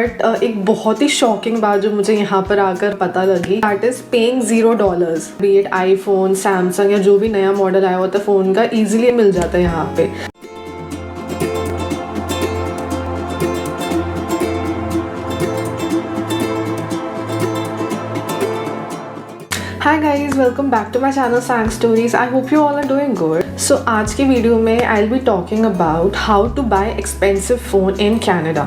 But एक बहुत ही shocking बात जो मुझे यहाँ पर आकर पता लगी, that is paying $0, B it iPhone, Samsung या जो भी नया मॉडल आया होता है फ़ोन का, ईजिली मिल जाता है यहाँ पे। Hi guys, welcome back to my channel Sang Stories. I hope you all are doing good. So आज की वीडियो में I'll be talking about how to buy expensive phone in Canada.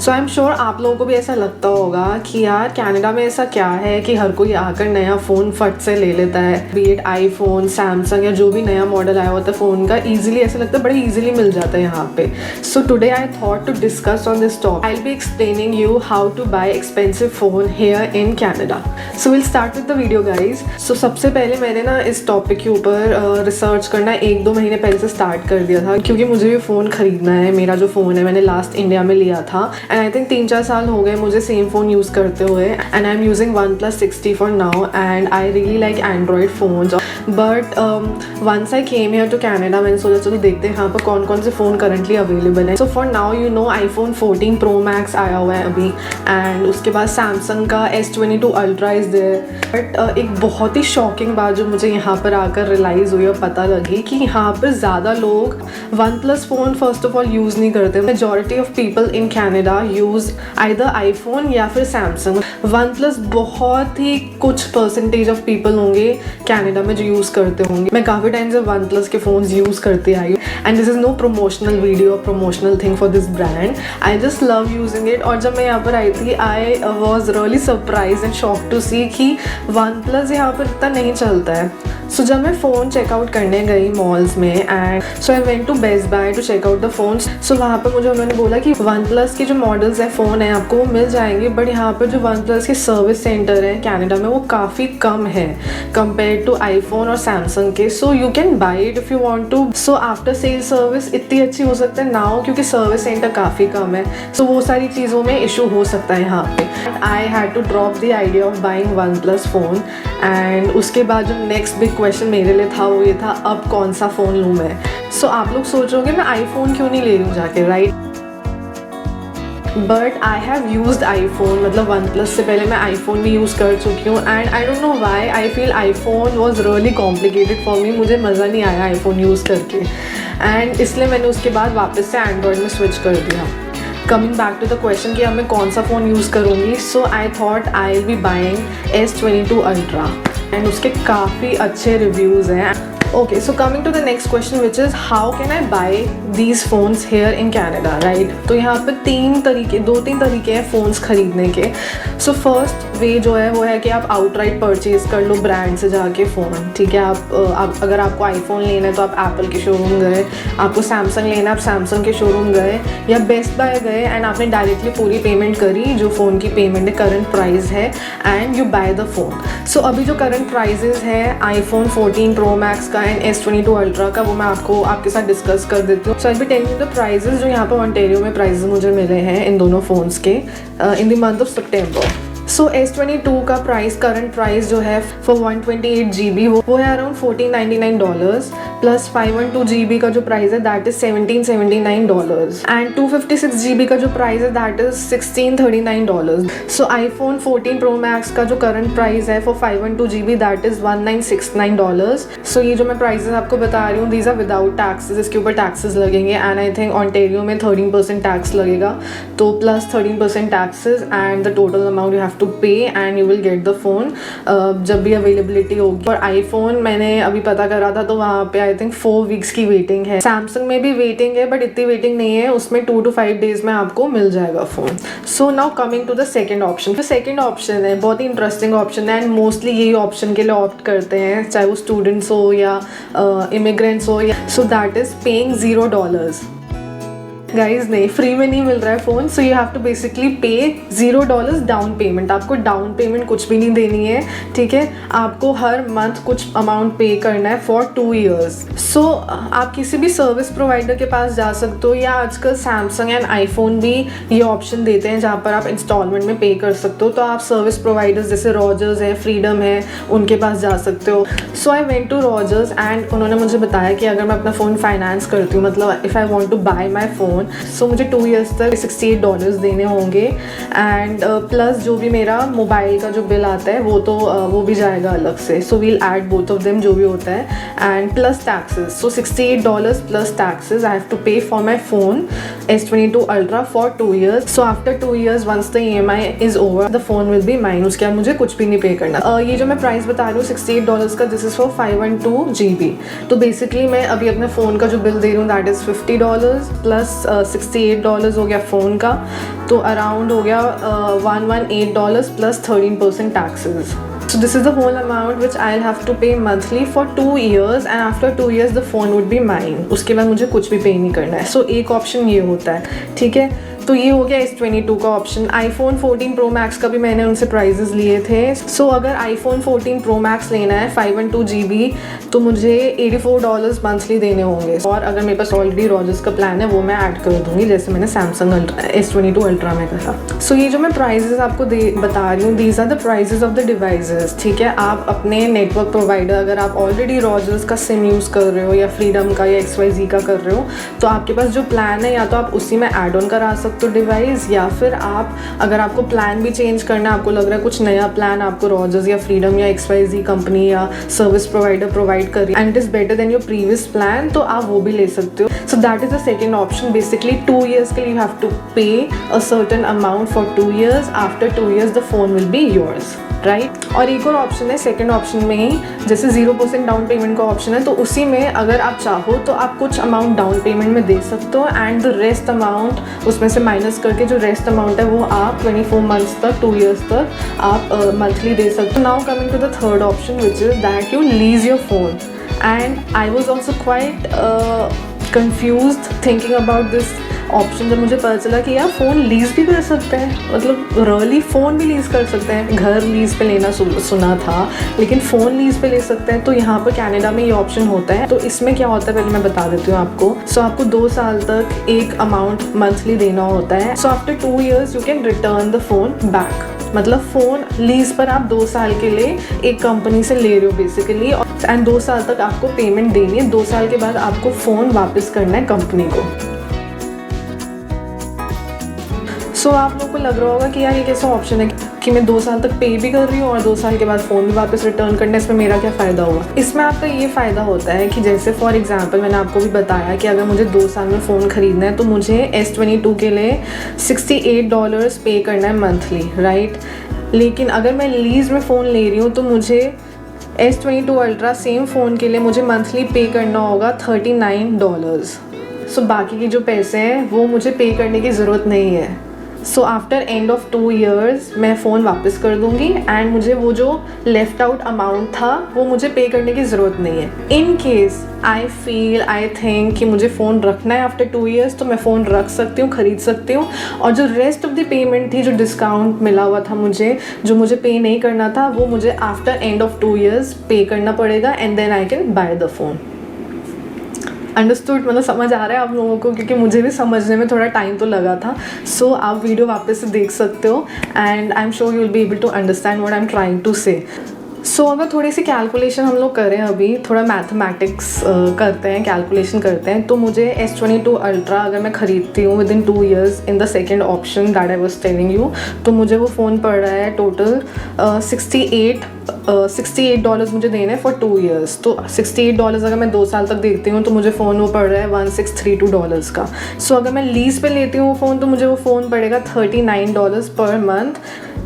So I'm sure आप लोगों को भी ऐसा लगता होगा कि यार कनाडा में ऐसा क्या है कि हर कोई आकर नया फ़ोन फट से ले लेता है, बी इट आईफोन, सैमसंग या जो भी नया मॉडल आया होता है फ़ोन का, ईजिली ऐसा लगता है बड़े ईजिली मिल जाता है यहाँ पे। So today I thought to discuss on this topic. I will be explaining you how to buy expensive phone here in Canada. So will start with the video guys. So सबसे पहले मैंने ना इस topic के ऊपर research करना 1-2 महीने पहले से स्टार्ट कर दिया था, क्योंकि मुझे भी फ़ोन ख़रीदना है। मेरा जो फ़ोन है मैंने लास्ट इंडिया में लिया था एंड आई थिंक 3-4 साल हो गए मुझे सेम फ़ोन यूज़ करते हुए and I am using OnePlus 60 for now and I really like Android phones. But once I came here to Canada मैंने सोचा चलो देखते हैं यहाँ पर कौन कौन से फ़ोन करंटली अवेलेबल है। So for now you know iPhone 14 Pro Max आया हुआ है अभी एंड उसके बाद सैमसंग का S22 Ultra is there. But एक बहुत ही शॉकिंग बात जो मुझे यहाँ पर आकर रियलाइज़ हुई और पता लगी कि यहाँ पर ज़्यादा लोग OnePlus phone first of all use नहीं करते। Majority of people in Canada use either iPhone या फिर सैमसंग। OnePlus बहुत ही कुछ परसेंटेज ऑफ पीपल होंगे कैनेडा में जो यूज़ करते होंगे। मैं काफ़ी टाइम से OnePlus के फ़ोन्स यूज़ करते आई हूँ and this is no promotional video promotional thing for this brand. I just love using it. और जब मैं यहाँ पर आई थी I was really surprise and shock to see कि OnePlus यहाँ पर इतना नहीं चलता है। सो जब मैं फ़ोन चेकआउट करने गई मॉल्स में and so I went to Best Buy to check out the phones. सो वहाँ पर मुझे उन्होंने बोला कि OnePlus के जो मॉडल्स है फ़ोन है आपको वो मिल जाएंगे, बट यहाँ पर जो OnePlus के सर्विस सेंटर है कैनेडा में वो काफ़ी कम है कंपेयर टू आईफोन और सैमसंग के। So you can buy it if you want to. So after sale service इतनी अच्छी हो सकता है ना हो, क्योंकि सर्विस सेंटर काफ़ी कम है। सो वो सारी चीज़ों में इशू हो सकता है यहाँ पे। I had to drop the idea of buying OnePlus phone and उसके बाद जो नेक्स्ट बिग क्वेश्चन मेरे लिए था वो ये था अब कौन सा फ़ोन लूँ मैं। सो आप लोग सोचोगे मैं आईफोन क्यों नहीं ले रही हूँ जाके, right? But I have used iPhone, मतलब OnePlus से पहले मैं आईफोन भी यूज़ कर चुकी हूँ and I don't know why I feel iPhone was really complicated for me. मुझे मज़ा नहीं आया आईफोन यूज़ करके एंड इसलिए मैंने उसके बाद वापस से एंड्रॉयड में स्विच कर दिया। Coming back to the question कि अब मैं कौन सा फ़ोन यूज़ करूँगी, so I thought I will be buying S22 Ultra and उसके काफ़ी अच्छे रिव्यूज़ हैं। Okay, so coming to the next question, which is how can I buy these phones here in Canada, right? तो यहाँ पे 2-3 तरीके हैं फ़ोन्स ख़रीदने के। सो फर्स्ट वे जो है वो है कि आप आउटराइट परचेज़ कर लो ब्रांड से जाके फ़ोन, ठीक है। आप अगर आपको आईफोन लेना है तो आप एप्पल के शोरूम गए, आपको सैमसंग लेना है आप सैमसंग के शोरूम गए या बेस्ट बाय गए एंड आपने डायरेक्टली पूरी पेमेंट करी जो फ़ोन की पेमेंट है, करंट प्राइस है and you buy the phone. So अभी जो करंट प्राइजेज़ है आईफोन 14 Pro Max का एंड S22 Ultra का वो मैं आपके साथ डिस्कस कर देती हूँ। सो आई बी टेलिंग द प्राइजेस जो यहाँ पर ओंटारियो में प्राइजेस मुझे मिले हैं इन दोनों फ़ोन्स के in the month of September. So S22 का प्राइस करंट प्राइस जो है फॉर 128 GB वो है अराउंड $1499 प्लस 512 GB का जो प्राइस है दैट इज़ $1779 एंड 256 GB का जो प्राइस है that is $1639। So iPhone 14 Pro Max का जो करंट प्राइस है फॉर 512 GB दैट इज़ $1969। सो ये जो मैं प्राइजेस आपको बता रही हूँ दीज आर विदाउट टैक्सेस, इसके ऊपर टैक्सेस लगेंगे एंड आई थिंक ओंटारियो में 13% टैक्स लगेगा, तो plus 13% taxes and the total amount you have to pay and you will get the phone जब भी अवेलेबिलिटी होगी। और आईफोन मैंने अभी पता करा था तो वहाँ पे आई थिंक 4 वीक्स की वेटिंग है। सैमसंग में भी वेटिंग है बट इतनी वेटिंग नहीं है, उसमें 2 to 5 डेज़ में आपको मिल जाएगा phone. So now coming to the second option. तो सेकेंड ऑप्शन है बहुत ही इंटरेस्टिंग ऑप्शन है एंड मोस्टली यही ऑप्शन के लिए ऑप्ट करते हैं, चाहे वो स्टूडेंट्स हो या इमिग्रेंट्स हो या। So that is paying $0। Guys नहीं, फ्री में नहीं मिल रहा है phone. So you have to basically pay $0 down payment. आपको डाउन पेमेंट कुछ भी नहीं देनी है, ठीक है। आपको हर मंथ कुछ अमाउंट पे करना है फॉर 2 years। सो आप किसी भी सर्विस प्रोवाइडर के पास जा सकते हो या आजकल सैमसंग एंड आईफोन भी ये ऑप्शन देते हैं जहाँ पर आप इंस्टॉलमेंट में पे कर सकते हो। तो आप सर्विस प्रोवाइडर्स जैसे रॉजर्स है, फ्रीडम है, उनके पास जा सकते हो। So I went to Rogers and उन्होंने मुझे बताया कि अगर मैं अपना फ़ोन फाइनेंस करती हूँ, मतलब if I want to buy my phone phone. So मुझे 2 ईयर्स तक $68 देने होंगे एंड प्लस जो भी मेरा मोबाइल का जो बिल आता है वो भी जाएगा अलग से। So we'll add both of them जो भी होता है and plus taxes. So $68 plus taxes I have to pay for my phone S22 Ultra for 2 years। So after 2 years once the EMI is over the phone will be mine. उसके बाद मुझे कुछ भी नहीं पे करना। ये जो मैं प्राइस बता रही हूँ $68 का, दिस इज़ फॉर 512 GB। तो बेसिकली मैं अभी अपने फ़ोन का जो बिल दे रही हूँ दैट इज़ $50 प्लस $68 हो गया फ़ोन का, तो अराउंड हो गया $118 plus 13% taxes. So this is the whole amount which I'll have to pay monthly for 2 years and after 2 years the phone would be mine। उसके बाद मुझे कुछ भी पे नहीं करना है। So एक ऑप्शन ये होता है, ठीक है। तो ये हो गया S22 का ऑप्शन। iPhone 14 Pro Max का भी मैंने उनसे प्राइजेस लिए थे। सो अगर iPhone 14 Pro Max लेना है 512 GB तो मुझे $84 मंथली देने होंगे, और अगर मेरे पास ऑलरेडी रॉजर्स का प्लान है वो मैं ऐड कर दूँगी जैसे मैंने Samsung S22 Ultra में करा। सो ये जो मैं प्राइजेस आपको बता रही हूँ these are the prices of the devices, ठीक है। आप अपने नेटवर्क प्रोवाइडर, अगर आप ऑलरेडी रॉजर्स का सिम यूज़ कर रहे हो या फ्रीडम का या XYZ का कर रहे हो, तो आपके पास जो प्लान है या तो आप उसी में ऐड ऑन करा सकते हो डिवाइस, या फिर आप अगर आपको प्लान भी चेंज करना है, आपको लग रहा है कुछ नया प्लान आपको रॉजर्स या फ्रीडम या XYZ कंपनी या सर्विस प्रोवाइडर प्रोवाइड कर रही है and it is better than your previous plan, तो आप वो भी ले सकते हो। सो that is the second option. Basically 2 years के लिए यू हैव टू पे a certain amount for 2 years। After 2 years the phone will be yours, right. और एक और ऑप्शन है सेकंड ऑप्शन में ही, जैसे 0% डाउन पेमेंट का ऑप्शन है, तो उसी में अगर आप चाहो तो आप कुछ अमाउंट डाउन पेमेंट में दे सकते हो एंड द रेस्ट अमाउंट उसमें से माइनस करके जो रेस्ट अमाउंट है वो आप 24 months तक 2 years तक आप मंथली दे सकते हो। Now coming to the third option which is that you lease your phone, and I was also quite confused thinking about this option. जब मुझे पता चला कि यार फ़ोन लीज़ भी कर सकते हैं, मतलब रियली फ़ोन भी लीज़ कर सकते हैं। घर लीज़ पे लेना सुना था, लेकिन फ़ोन लीज़ पे ले सकते हैं। तो यहाँ पर कनाडा में ये ऑप्शन होता है। तो इसमें क्या होता है पहले मैं बता देती हूँ आपको। सो आपको 2 साल तक एक अमाउंट मंथली देना होता है। सो after 2 years you can return the phone back. मतलब फ़ोन लीज़ पर आप 2 साल के लिए एक कंपनी से ले रहे हो बेसिकली, एंड 2 साल तक आपको पेमेंट देनी है। 2 साल के बाद आपको फ़ोन वापस करना है कंपनी को। सो आप लोगों को लग रहा होगा कि यार ये कैसा ऑप्शन है कि मैं 2 साल तक पे भी कर रही हूँ और 2 साल के बाद फ़ोन भी वापस रिटर्न करना है, इसमें मेरा क्या फ़ायदा हुआ। इसमें आपका ये फ़ायदा होता है कि जैसे फॉर एग्जांपल मैंने आपको भी बताया कि अगर मुझे 2 साल में फ़ोन ख़रीदना है तो मुझे S22 के लिए $68 पे करना है मंथली, राइट। लेकिन अगर मैं लीज़ में फ़ोन ले रही हूँ तो मुझे S22 Ultra सेम फ़ोन के लिए मुझे मंथली पे करना होगा $39। सो बाकी के जो पैसे हैं वो मुझे पे करने की ज़रूरत नहीं है। So after and of 2 years मैं फ़ोन वापस कर दूँगी एंड मुझे वो जो लेफ़्ट आउट अमाउंट था वो मुझे पे करने की ज़रूरत नहीं है। इन केस आई थिंक कि मुझे फ़ोन रखना है आफ्टर 2 years तो मैं फ़ोन रख सकती हूँ, ख़रीद सकती हूँ, और जो रेस्ट ऑफ द पेमेंट थी, जो डिस्काउंट मिला हुआ था मुझे, जो मुझे पे नहीं करना था, वो मुझे आफ्टर एंड ऑफ 2 years पे करना पड़ेगा and then I can buy the phone. Understood, मतलब समझ आ रहा है आप लोगों को, क्योंकि मुझे भी समझने में थोड़ा टाइम तो लगा था। सो आप वीडियो वापस से देख सकते हो and I am sure you will be able to understand what I am trying to say. So अगर थोड़ी सी कैलकुलेशन हम लोग करें, अभी थोड़ा मैथमेटिक्स करते हैं, कैलकुलेशन करते हैं, तो मुझे S22 Ultra अगर मैं ख़रीदती हूँ with in 2 years in the second option that I was telling you, तो मुझे वो फ़ोन पड़ रहा है टोटल $68 मुझे देना है फॉर 2 years। तो $68 अगर मैं 2 साल तक देखती हूँ तो मुझे फ़ोन वो पड़ रहा है $1632 का। सो अगर मैं लीज़ पे लेती हूँ फ़ोन तो मुझे वो फ़ोन पड़ेगा $39 पर मंथ,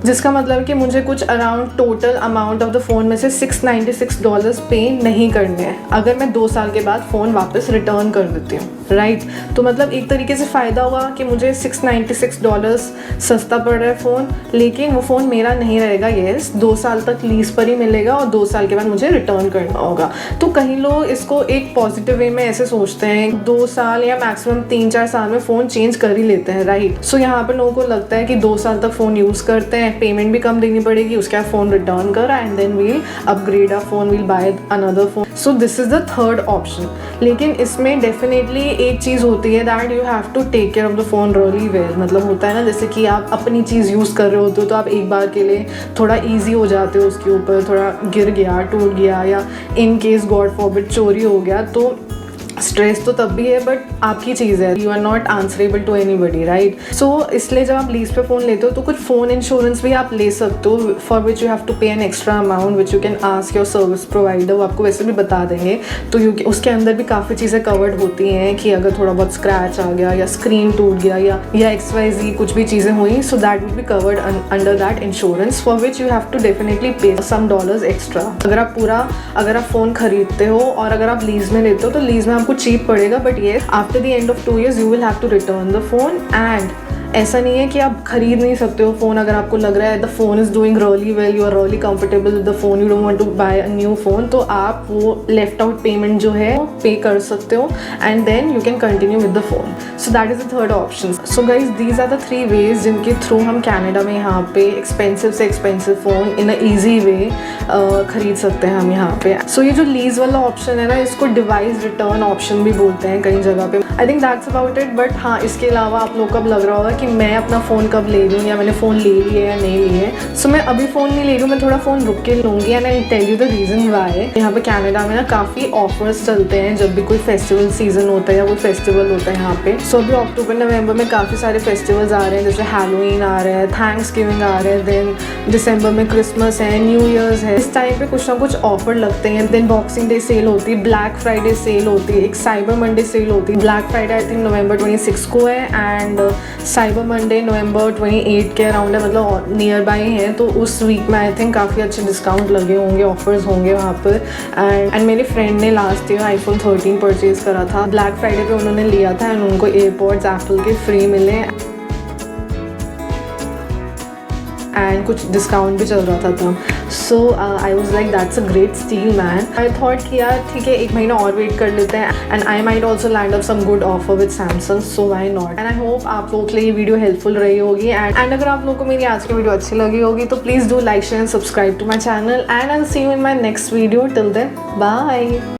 जिसका मतलब कि मुझे कुछ around total amount of the phone में से $696 पे नहीं करने हैं अगर मैं 2 साल के बाद फ़ोन वापस रिटर्न कर देती हूँ, राइट। तो मतलब एक तरीके से फ़ायदा हुआ कि मुझे $696 सस्ता पड़ रहा है फ़ोन, लेकिन वो फ़ोन मेरा नहीं रहेगा। येस, 2 साल तक लीज़ पर ही मिलेगा और 2 साल के बाद मुझे रिटर्न करना होगा। तो कहीं लोग इसको एक पॉजिटिव वे में ऐसे सोचते हैं 2 साल या मैक्सिमम 3-4 साल में फ़ोन चेंज कर ही लेते हैं, राइट। सो यहाँ पर लोगों को लगता है कि 2 साल तक फ़ोन यूज़ करते हैं, पेमेंट भी कम देनी पड़ेगी, उसके बाद फ़ोन रिटर्न कर and then we'll upgrade a phone, we'll buy another phone. So this is the third option. लेकिन इसमें डेफिनेटली एक चीज़ होती है that you have to take care of the phone really well. मतलब होता है ना, जैसे कि आप अपनी चीज़ यूज़ कर रहे होते हो तो आप एक बार के लिए थोड़ा ईजी हो जाते हो उसके ऊपर, थोड़ा गिर गया, टूट गया, या इन केस गॉड फॉरबिड चोरी हो गया, तो स्ट्रेस तो तब भी है बट आपकी चीज़ है, you are not answerable to anybody, right? So इसलिए जब आप लीज पे फ़ोन लेते हो तो कुछ फ़ोन इंश्योरेंस भी आप ले सकते हो, for which you have to pay an extra amount which you can ask your service provider, वो आपको वैसे भी बता देंगे। तो उसके अंदर भी काफ़ी चीज़ें कवर्ड होती हैं कि अगर थोड़ा बहुत स्क्रैच आ गया या स्क्रीन टूट गया या XYZ कुछ भी चीज़ें हुई, so that would be covered under that insurance, for which you have to definitely pay some dollars extra. अगर आप फ़ोन खरीदते हो और अगर आप लीज में लेते हो तो लीज में आपको चीप पड़ेगा, बट ये after the end of 2 years you will have to return the phone. And ऐसा नहीं है कि आप खरीद नहीं सकते हो फ़ोन, अगर आपको लग रहा है the phone is doing really well, you are really comfortable with the phone, you don't want to buy a new phone, तो आप वो लेफ्ट आउट पेमेंट जो है पे कर सकते हो and then you can continue with the phone. So that is the third option. So guys these are the 3 ways जिनके थ्रू हम कनाडा में यहाँ पे एक्सपेंसिव से expensive phone in a easy way खरीद सकते हैं हम यहाँ पे। सो ये जो लीज वाला ऑप्शन है ना, इसको डिवाइस रिटर्न ऑप्शन भी बोलते हैं कई जगह पे। I think that's about it. But हाँ, इसके अलावा आप लोग को अब लग रहा होगा कि मैं अपना फ़ोन कब ले रही हूँ या मैंने फ़ोन ले लिया है या नहीं लिया है। सो मैं अभी फ़ोन नहीं ले रही हूँ, मैं थोड़ा फ़ोन रुक के लूँगी and I tell you the reason why. यहाँ पे कनाडा में ना काफ़ी ऑफर्स चलते हैं जब भी कोई फेस्टिवल सीजन होता है या कोई फेस्टिवल होता है यहाँ पे। सो अभी अक्टूबर नवंबर में काफ़ी सारे फेस्टिवल्स आ रहे हैं, जैसे हैलोवीन आ रहा है, थैंक्सगिविंग आ रहा है, देन दिसंबर में क्रिसमस है, न्यू ईयर्स है। इस टाइम पे कुछ ना कुछ ऑफर लगते हैं। देन बॉक्सिंग डे सेल होती है, ब्लैक फ्राइडे सेल होती है, एक साइबर मंडे सेल होती है। Black Friday I think November 26 को है एंड साइबर मंडे नवंबर 28 के अराउंड है, मतलब नियर बाई है। तो उस वीक में आई थिंक काफ़ी अच्छे डिस्काउंट लगे होंगे, ऑफर्स होंगे वहाँ पर। एंड मेरे फ्रेंड ने लास्ट ईयर iPhone 13 परचेज़ करा था, ब्लैक फ्राइडे पे उन्होंने लिया था एंड उनको एयरपॉड्स एप्पल के फ्री मिले एंड कुछ डिस्काउंट भी चल रहा था तब। So I was like that's a great steal man. I thought कि यार ठीक है, 1 महीना और वेट कर लेते हैं and I might also land up some good offer with Samsung, so why not. And I hope आप लोगों के लिए ये वीडियो हेल्पफुल रही होगी। एंड अगर आप लोगों को मेरी आज की वीडियो अच्छी लगी होगी तो please do like share and subscribe to my channel and I will see you in my next video. Till then bye.